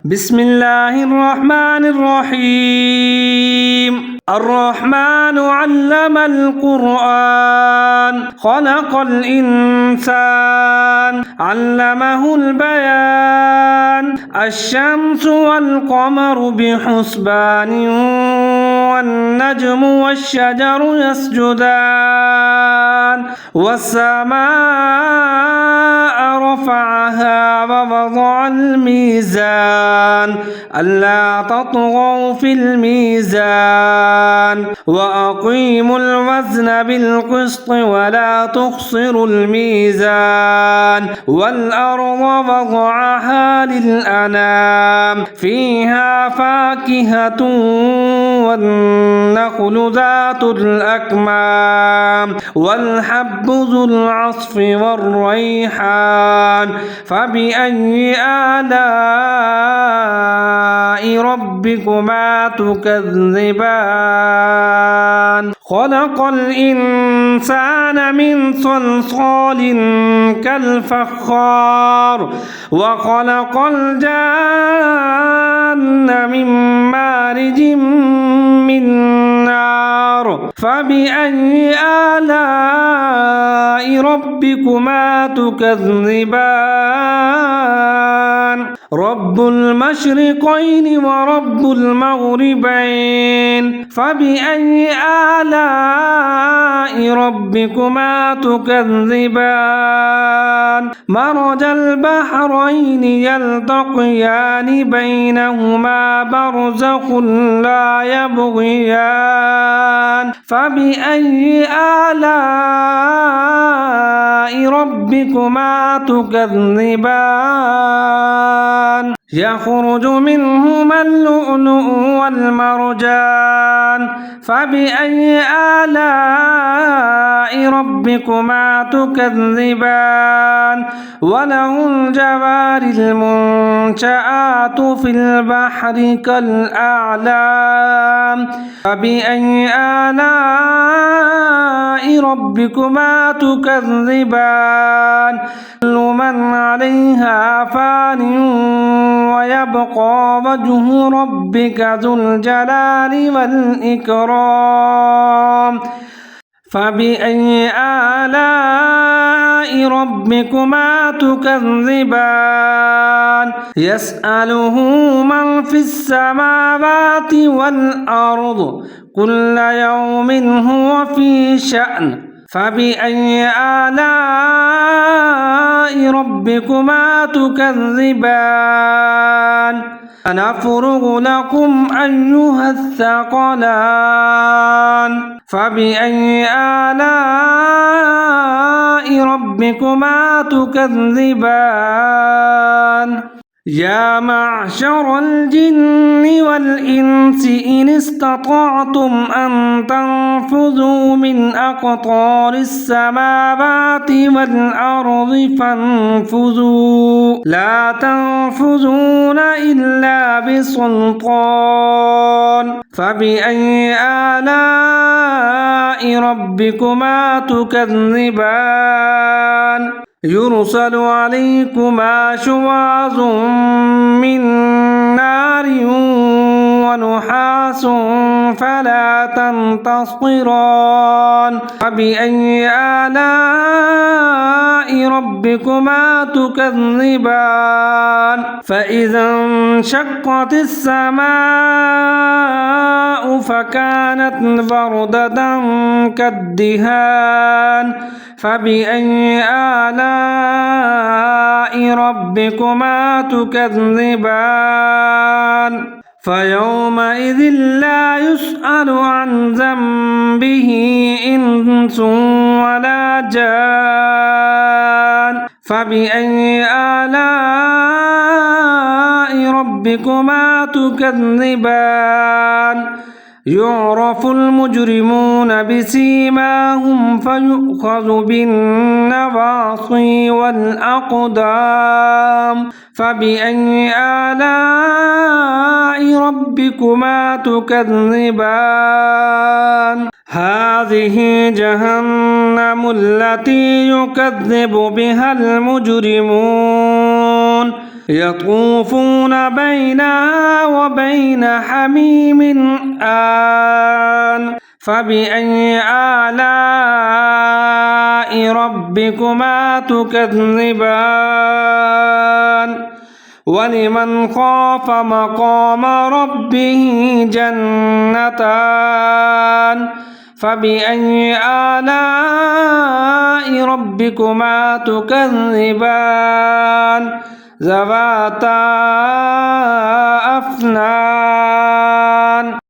بسم الله الرحمن الرحيم الرحمن علم القرآن خلق الإنسان علمه البيان الشمس والقمر بحسبان والنجم والشجر يسجدان والسماء رفعها ووضع الميزان ألا تطغوا في الميزان وأقيموا الوزن بالقسط ولا تخسروا الميزان والأرض وضعها للأنام فيها فاكهة والنخل ذات الأكمام والحب ذو العصف والريحان فبأي آلاء ربكما تكذبان خلق الإنسان من صلصال كالفخار وخلق الجان من مارج من نار فبأي آلاء ربكما تكذبان رب المشرقين ورب المغربين فبأي آلاء ربكما تكذبان مرج البحرين يلتقيان بينهما برزخ لا يبغيان فبأي آلاء ربكما تكذبان يخرج منهما اللؤلؤ والمرجان فبأي آلاء ربكما تكذبان وله الجوار المنشآت في البحر كالأعلام فبأي آلاء ربكما تكذبان كل من عليها فان ويبقى وجه ربك ذو الجلال والإكرام فبأي آلاء ربكما تكذبان يسأله من في السماوات والأرض كل يوم هو في شأن فبأي آلاء ربكما تكذبان سنفرغ لكم أيها الثقلان فبأي آلاء ربكما تكذبان يا معشر الجن والإنس إن استطعتم أن تنفذوا من أقطار السماوات والأرض فانفذوا لا تنفذون إلا بسلطان فبأي آلاء ربكما تكذبان يرسل عليكما شواظ من نار ونحاس فلا تنتصران فبأي آلاء ربكما تكذبان فإذا انشقت السماء فكانت بردة كالدهان فبأي آلاء ربكما تكذبان فيومئذ لا يسأل عن ذنبه إنس ولا جان فبأي آلاء ربكما تكذبان يعرف المجرمون بسيماهم فيؤخذ بالنواصي والأقدام فبأي آلاء ربكما تكذبان هذه جهنم التي يكذب بها المجرمون يطوفون بينها وبين حميم آن فبأي آلاء ربكما تكذبان ولمن خاف مقام ربه جنتان فبأي آلاء ربكما تكذبان ذواتا أفنان